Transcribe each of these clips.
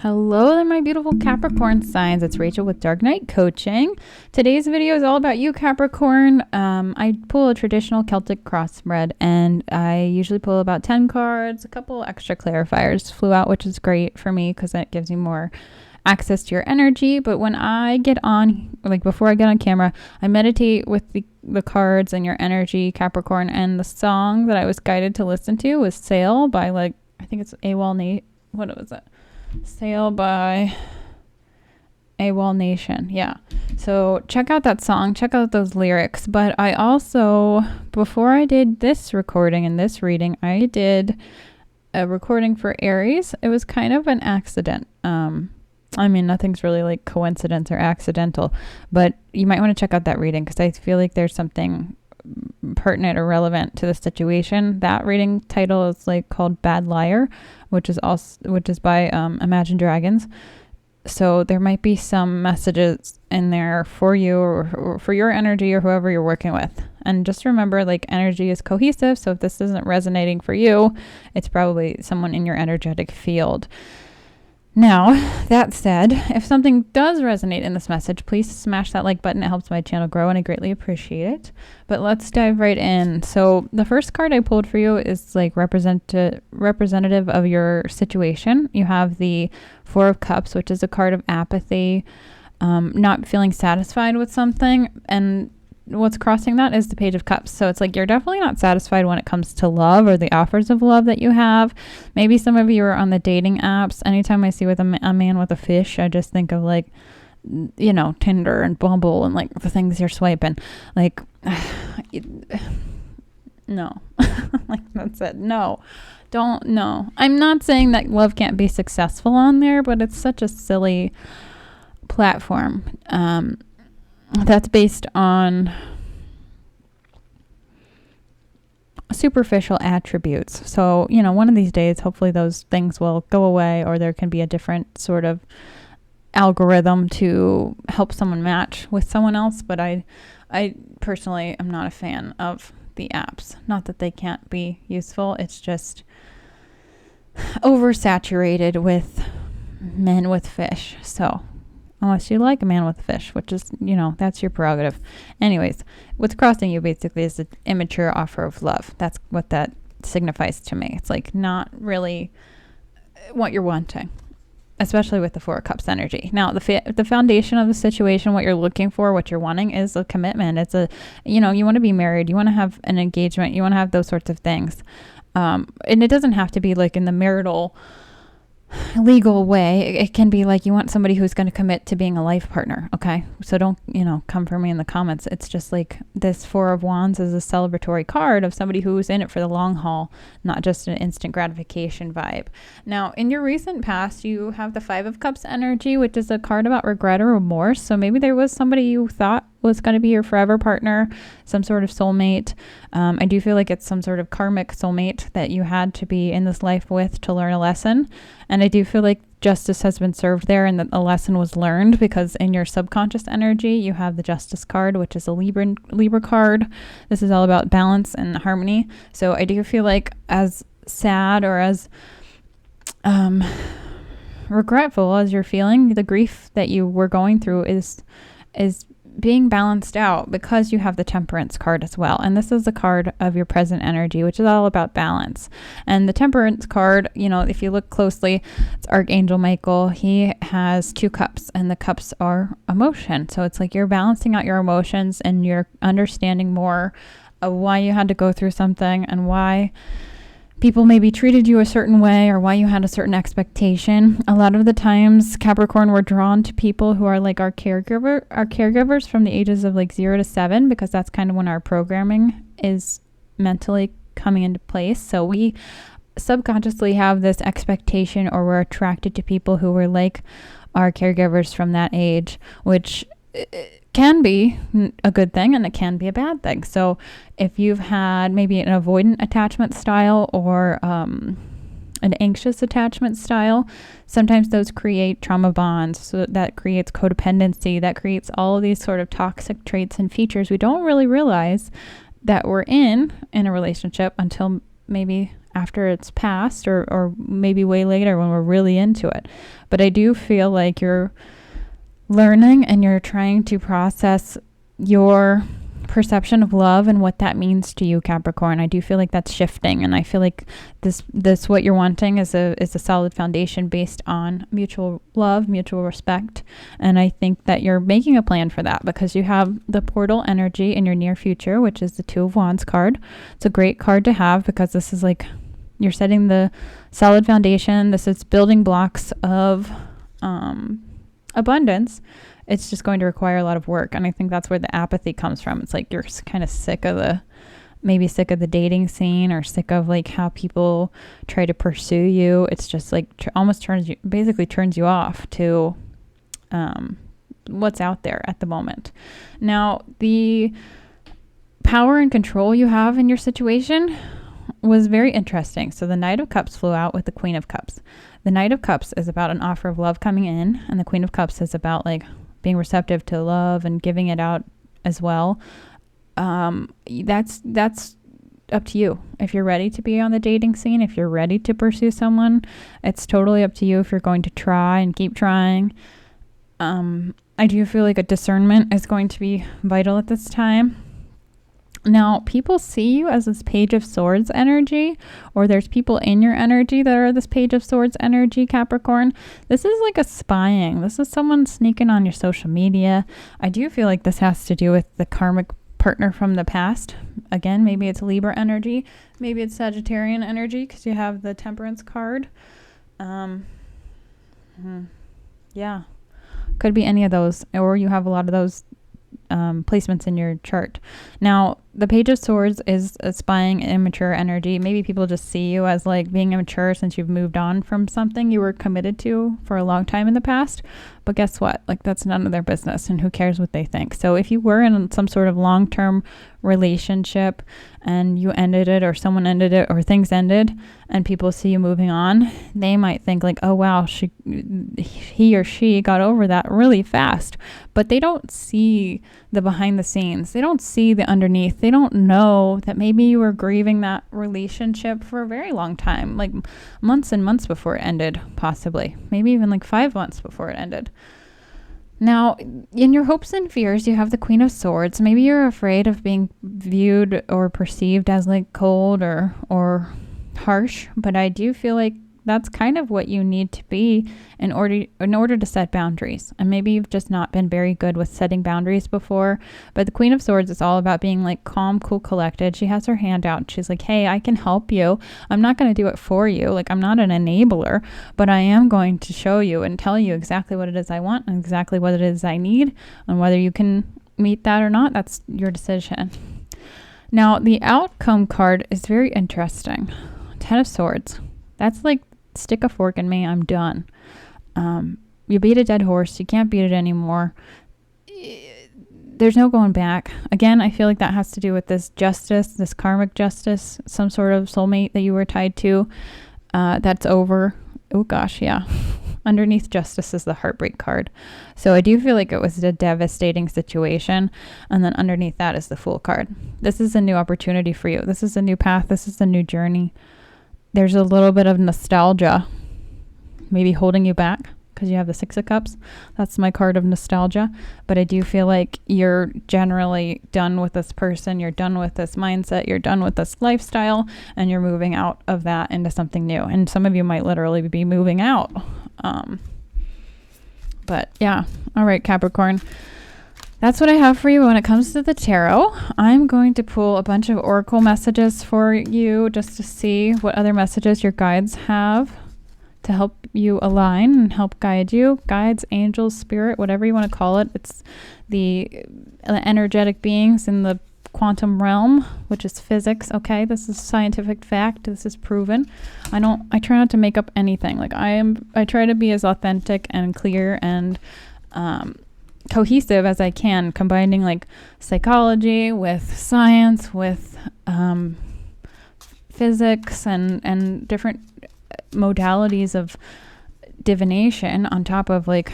Hello there, my beautiful Capricorn signs. It's Rachel with Dark Knight Coaching. Today's video is all about you, Capricorn. I pull a traditional Celtic crossbreed, and I usually pull about 10 cards. A couple extra clarifiers flew out, which is great for me because that gives you more access to your energy. But when I get on, like before I get on camera, I meditate with the cards and your energy, Capricorn. And the song that I was guided to listen to was Sail by, like, I think it's AWOL Nate. What was it? Sail by AWOL Nation. Yeah. So check out that song. Check out those lyrics. But I also, before I did this recording and this reading, I did a recording for Aries. It was kind of an accident. I mean, nothing's really like coincidence or accidental, but you might want to check out that reading because I feel like there's something pertinent or relevant to the situation. That reading title is like called Bad Liar, which is by Imagine Dragons. So there might be some messages in there for you or for your energy or whoever you're working with. And just remember, like, energy is cohesive. So if this isn't resonating for you, it's probably someone in your energetic field. Now, that said, if something does resonate in this message, please smash that like button. It helps my channel grow, and I greatly appreciate it. But let's dive right in. So the first card I pulled for you is like representative of your situation. You have the Four of Cups, which is a card of apathy, not feeling satisfied with something. And what's crossing that is the Page of Cups. So it's like you're definitely not satisfied when it comes to love or the offers of love that you have. Maybe some of you are on the dating apps. Anytime I see with a man with a fish, I just think of, like, you know, Tinder and Bumble and like the things you're swiping. Like, no. Like, that's it. No. Don't. No. I'm not saying that love can't be successful on there, but it's such a silly platform. That's based on superficial attributes. So, you know, one of these days, hopefully those things will go away, or there can be a different sort of algorithm to help someone match with someone else. But I personally am not a fan of the apps. Not that they can't be useful. It's just oversaturated with men with fish. So, unless you like a man with a fish, which is, you know, that's your prerogative. Anyways, what's crossing you basically is the immature offer of love. That's what that signifies to me. It's like not really what you're wanting, especially with the Four of Cups energy. Now, the foundation of the situation, what you're looking for, what you're wanting is a commitment. It's a, you know, you want to be married. You want to have an engagement. You want to have those sorts of things. And it doesn't have to be like in the marital legal way. It can be like you want somebody who's going to commit to being a life partner. Okay, so don't, you know, come for me in the comments. It's just like this Four of Wands is a celebratory card of somebody who's in it for the long haul, not just an instant gratification vibe. Now, in your recent past, you have the Five of Cups energy, which is a card about regret or remorse. So maybe there was somebody you thought was going to be your forever partner, some sort of soulmate. I do feel like it's some sort of karmic soulmate that you had to be in this life with to learn a lesson. And I do feel like justice has been served there and that a lesson was learned, because in your subconscious energy, you have the Justice card, which is a Libra card. This is all about balance and harmony. So I do feel like as sad or as regretful as you're feeling, the grief that you were going through is being balanced out because you have the Temperance card as well. And this is a card of your present energy, which is all about balance. And the Temperance card, you know, if you look closely, it's Archangel Michael. He has two cups, and the cups are emotion. So it's like you're balancing out your emotions and you're understanding more of why you had to go through something and why people maybe treated you a certain way or why you had a certain expectation. A lot of the times, Capricorn, we're drawn to people who are like our caregivers from the ages of like 0 to 7, because that's kind of when our programming is mentally coming into place. So we subconsciously have this expectation, or we're attracted to people who were like our caregivers from that age, which can be a good thing and it can be a bad thing. So if you've had maybe an avoidant attachment style or an anxious attachment style, sometimes those create trauma bonds. So that creates codependency, that creates all of these sort of toxic traits and features we don't really realize that we're in a relationship until maybe after it's passed, or maybe way later when we're really into it. But I do feel like you're learning and you're trying to process your perception of love and what that means to you, Capricorn. I do feel like that's shifting, and I feel like this what you're wanting is a solid foundation based on mutual love, mutual respect. And I think that you're making a plan for that, because you have the portal energy in your near future, which is the Two of Wands card. It's a great card to have, because this is like you're setting the solid foundation. This is building blocks of abundance. It's just going to require a lot of work. And I think that's where the apathy comes from. It's like you're kind of sick of the dating scene, or sick of like how people try to pursue you. It's just like almost turns you off to what's out there at the moment. Now, the power and control you have in your situation was very interesting. So the Knight of Cups flew out with the Queen of Cups. The Knight of Cups is about an offer of love coming in, and the Queen of Cups is about like being receptive to love and giving it out as well. That's up to you. If you're ready to be on the dating scene, if you're ready to pursue someone, it's totally up to you if you're going to try and keep trying. I do feel like a discernment is going to be vital at this time. Now, people see you as this Page of Swords energy, or there's people in your energy that are this Page of Swords energy, Capricorn. This is like a spying. This is someone sneaking on your social media. I do feel like this has to do with the karmic partner from the past. Again, maybe it's Libra energy. Maybe it's Sagittarian energy, because you have the Temperance card. Yeah. Could be any of those, or you have a lot of those placements in your chart. Now, the Page of Swords is a spying, immature energy. Maybe people just see you as like being immature since you've moved on from something you were committed to for a long time in the past. But guess what? Like, that's none of their business, and who cares what they think? So if you were in some sort of long-term relationship and you ended it, or someone ended it, or things ended, and people see you moving on, they might think like, oh wow, he or she got over that really fast. But they don't see the behind the scenes. They don't see the underneath. They don't know that maybe you were grieving that relationship for a very long time, like months and months before it ended, possibly. Maybe even like 5 months before it ended. Now, in your hopes and fears, you have the Queen of Swords. Maybe you're afraid of being viewed or perceived as like cold or harsh, but I do feel like that's kind of what you need to be in order to set boundaries. And maybe you've just not been very good with setting boundaries before. But the Queen of Swords is all about being like calm, cool, collected. She has her hand out. She's like, hey, I can help you. I'm not going to do it for you. Like, I'm not an enabler, but I am going to show you and tell you exactly what it is I want and exactly what it is I need, and whether you can meet that or not, that's your decision. Now, the outcome card is very interesting. Ten of Swords. That's like, stick a fork in me, I'm done. You beat a dead horse. You can't beat it anymore. There's no going back. Again, I feel like that has to do with this justice, this karmic justice, some sort of soulmate that you were tied to. That's over. Oh gosh, yeah. Underneath justice is the heartbreak card. So I do feel like it was a devastating situation. And then underneath that is the Fool card. This is a new opportunity for you. This is a new path. This is a new journey. There's a little bit of nostalgia maybe holding you back because you have the Six of Cups. That's my card of nostalgia. But I do feel like you're generally done with this person. You're done with this mindset. You're done with this lifestyle. And you're moving out of that into something new. And some of you might literally be moving out. But yeah. All right, Capricorn. That's what I have for you when it comes to the tarot. I'm going to pull a bunch of oracle messages for you just to see what other messages your guides have to help you align and help guide you. Guides, angels, spirit, whatever you want to call it. It's the energetic beings in the quantum realm, which is physics. Okay, this is scientific fact. This is proven. I try not to make up anything. Like I try to be as authentic and clear and cohesive as I can, combining like psychology with science, with physics and different modalities of divination on top of like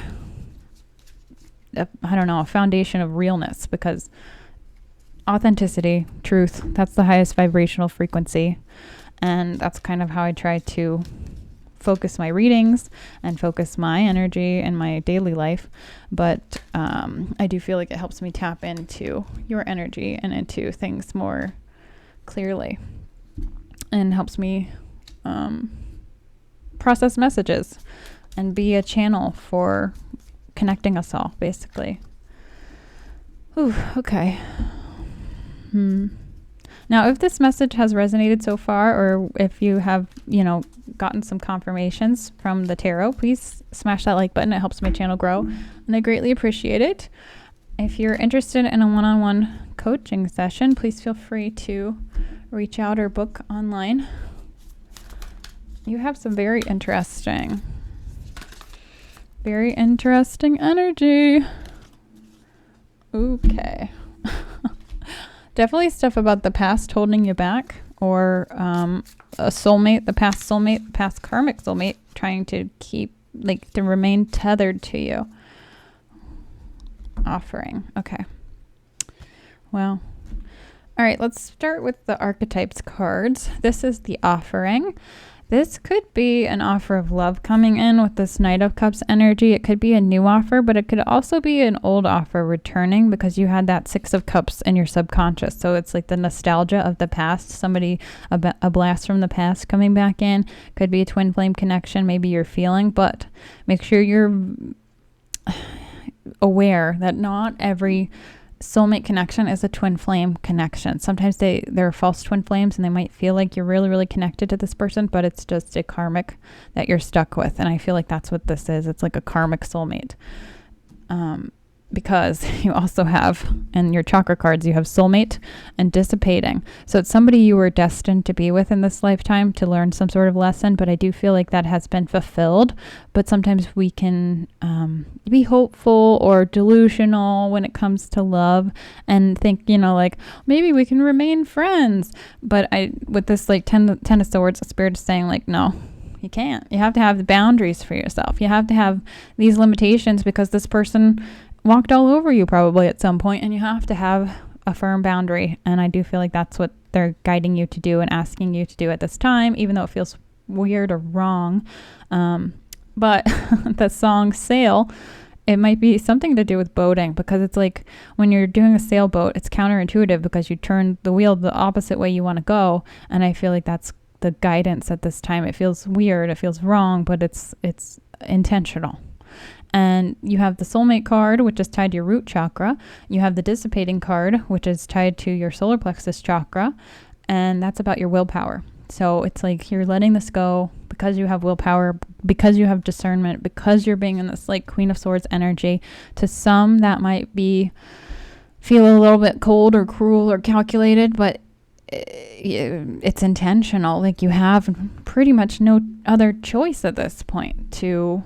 a foundation of realness, because authenticity, truth, that's the highest vibrational frequency. And that's kind of how I try to focus my readings and focus my energy in my daily life. But I do feel like it helps me tap into your energy and into things more clearly, and helps me process messages and be a channel for connecting us all, basically. Ooh, okay. Now, if this message has resonated so far, or if you have, gotten some confirmations from the tarot, please smash that like button. It helps my channel grow, and I greatly appreciate it. If you're interested in a one-on-one coaching session, please feel free to reach out or book online. You have some very interesting energy. Okay. Definitely stuff about the past holding you back, or a soulmate, the past karmic soulmate trying to to remain tethered to you. Offering. Okay. Well, all right, let's start with the archetypes cards. This is the offering. This could be an offer of love coming in with this Knight of Cups energy. It could be a new offer, but it could also be an old offer returning, because you had that Six of Cups in your subconscious. So it's like the nostalgia of the past, somebody, a blast from the past coming back in. Could be a twin flame connection, maybe you're feeling, but make sure you're aware that not every soulmate connection is a twin flame connection. Sometimes they're false twin flames, and they might feel like you're really, really connected to this person, but it's just a karmic that you're stuck with. And I feel like that's what this is. It's like a karmic soulmate. Because you also have, in your chakra cards, you have soulmate and dissipating. So it's somebody you were destined to be with in this lifetime to learn some sort of lesson, but I do feel like that has been fulfilled. But sometimes we can be hopeful or delusional when it comes to love and think, maybe we can remain friends. But with this Ten of Swords, the Spirit is saying no, you can't. You have to have the boundaries for yourself. You have to have these limitations, because this person walked all over you probably at some point, and you have to have a firm boundary. And I do feel like that's what they're guiding you to do and asking you to do at this time, even though it feels weird or wrong. But the song Sail, it might be something to do with boating, because it's like when you're doing a sailboat, it's counterintuitive because you turn the wheel the opposite way you want to go. And I feel like that's the guidance at this time. It feels weird, it feels wrong, but it's intentional. And you have the soulmate card, which is tied to your root chakra. You have the dissipating card, which is tied to your solar plexus chakra. And that's about your willpower. So it's like you're letting this go because you have willpower, because you have discernment, because you're being in this Queen of Swords energy. To some, that might feel a little bit cold or cruel or calculated, but it's intentional. You have pretty much no other choice at this point to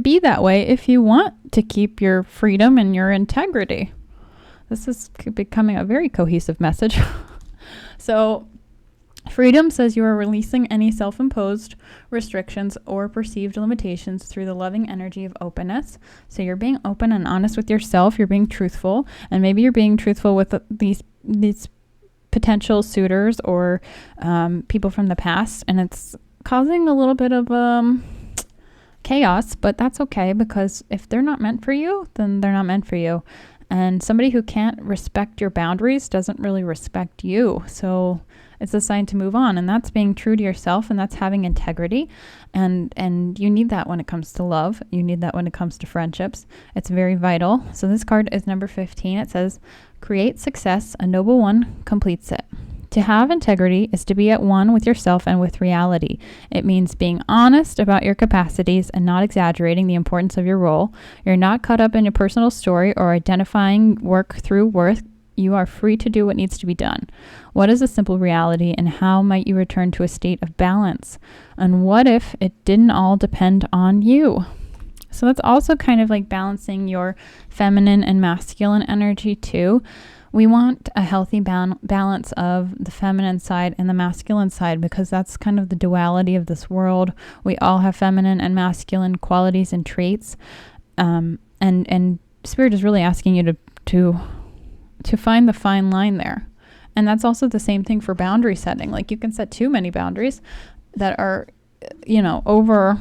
be that way if you want to keep your freedom and your integrity. This is becoming a very cohesive message. So freedom says you are releasing any self-imposed restrictions or perceived limitations through the loving energy of openness. So you're being open and honest with yourself. You're being truthful, and maybe you're being truthful with these potential suitors or people from the past, and it's causing a little bit of chaos, but that's okay, because if they're not meant for you, then they're not meant for you. And somebody who can't respect your boundaries doesn't really respect you. So it's a sign to move on, and that's being true to yourself, and that's having integrity. And you need that when it comes to love. You need that when it comes to friendships. It's very vital. So this card is number 15. It says, create success, a noble one completes it. To have integrity is to be at one with yourself and with reality. It means being honest about your capacities and not exaggerating the importance of your role. You're not caught up in your personal story or identifying work through worth. You are free to do what needs to be done. What is a simple reality, and how might you return to a state of balance? And what if it didn't all depend on you? So that's also kind of balancing your feminine and masculine energy too. We want a healthy balance of the feminine side and the masculine side, because that's kind of the duality of this world. We all have feminine and masculine qualities and traits. And Spirit is really asking you to find the fine line there And that's also the same thing for boundary setting. Like you can set too many boundaries that are, over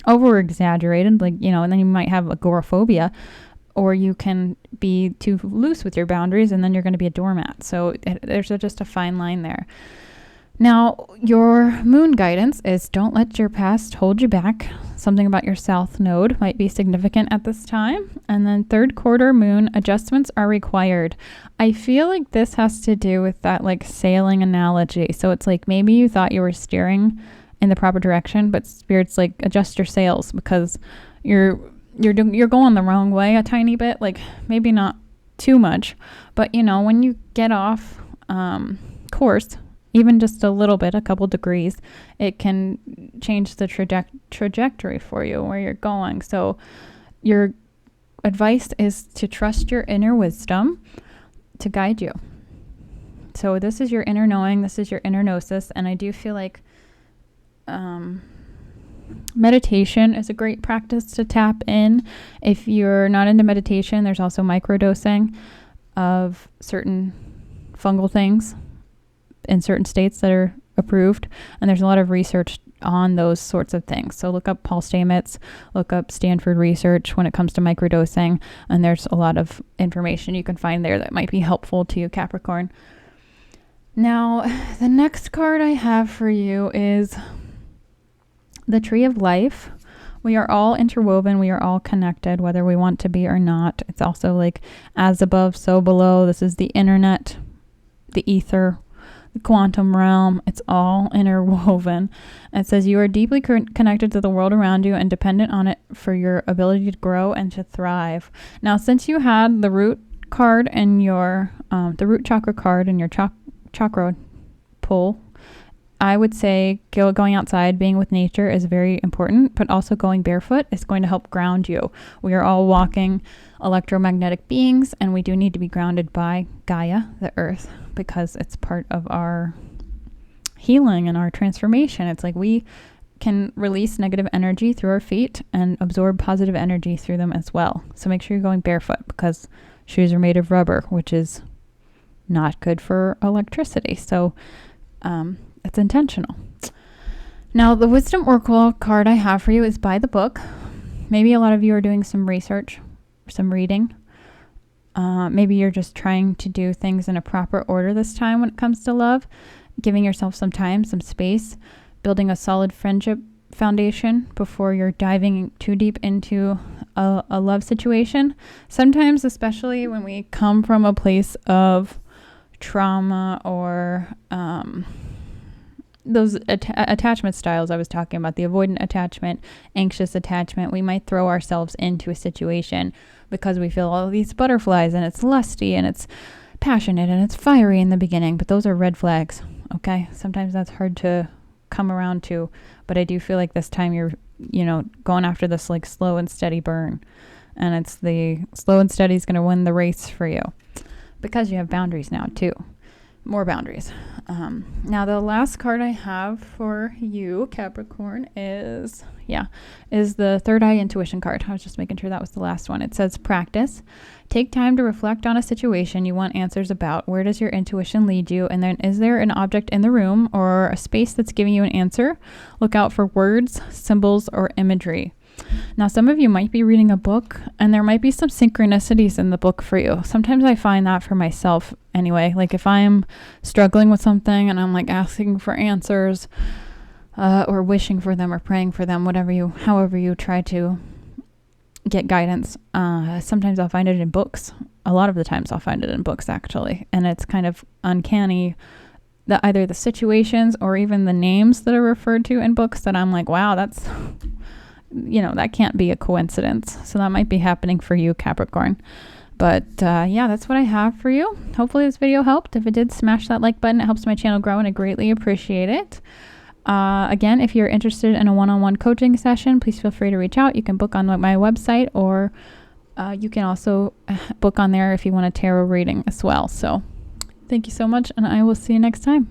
exaggerated, like, and then you might have agoraphobia, or you can be too loose with your boundaries and then you're going to be a doormat. So there's just a fine line there. Now, your moon guidance is don't let your past hold you back. Something about your south node might be significant at this time. And then third quarter moon adjustments are required. I feel like this has to do with that like sailing analogy. So it's like maybe you thought you were steering in the proper direction, but Spirit's like adjust your sails because you're going the wrong way a tiny bit, like maybe not too much, but when you get off course, even just a little bit, a couple degrees, it can change the trajectory for you where you're going. So your advice is to trust your inner wisdom to guide you. So this is your inner knowing, this is your inner gnosis, and I do feel like meditation is a great practice to tap in. If you're not into meditation, there's also microdosing of certain fungal things in certain states that are approved. And there's a lot of research on those sorts of things. So look up Paul Stamets, look up Stanford research when it comes to microdosing. And there's a lot of information you can find there that might be helpful to you, Capricorn. Now, the next card I have for you is the Tree of Life. We are all interwoven. We are all connected, whether we want to be or not. It's also like as above, so below. This is the internet, the ether, the quantum realm. It's all interwoven. It says you are deeply connected to the world around you and dependent on it for your ability to grow and to thrive. Now, since you had the root card and your the root chakra card and your chakra pull, I would say going outside, being with nature is very important, but also going barefoot is going to help ground you. We are all walking electromagnetic beings, and we do need to be grounded by Gaia, the earth, because it's part of our healing and our transformation. It's like we can release negative energy through our feet and absorb positive energy through them as well. So make sure you're going barefoot because shoes are made of rubber, which is not good for electricity. So it's intentional. Now, the Wisdom Oracle card I have for you is by the book. Maybe a lot of you are doing some research, some reading. Maybe you're just trying to do things in a proper order this time when it comes to love, giving yourself some time, some space, building a solid friendship foundation before you're diving too deep into a love situation. Sometimes, especially when we come from a place of trauma or those attachment styles I was talking about, the avoidant attachment, anxious attachment, we might throw ourselves into a situation because we feel all these butterflies and it's lusty and it's passionate and it's fiery in the beginning, but those are red flags, okay? Sometimes that's hard to come around to, but I do feel like this time you're, going after this like slow and steady burn, and it's the slow and steady is going to win the race for you because you have boundaries now too. More boundaries. Now the last card I have for you, Capricorn, is the Third Eye Intuition card. I was just making sure that was the last one. It says practice. Take time to reflect on a situation you want answers about. Where does your intuition lead you? And then is there an object in the room or a space that's giving you an answer? Look out for words, symbols, or imagery. Now, some of you might be reading a book and there might be some synchronicities in the book for you. Sometimes I find that for myself anyway. Like if I'm struggling with something and I'm like asking for answers or wishing for them or praying for them, however you try to get guidance, sometimes I'll find it in books. A lot of the times I'll find it in books actually. And it's kind of uncanny that either the situations or even the names that are referred to in books that I'm like, wow, that's... that can't be a coincidence. So that might be happening for you, Capricorn. But that's what I have for you. Hopefully this video helped. If it did, smash that like button. It helps my channel grow and I greatly appreciate it. Again, if you're interested in a one-on-one coaching session, please feel free to reach out. You can book on my website, or you can also book on there if you want a tarot reading as well. So thank you so much, and I will see you next time.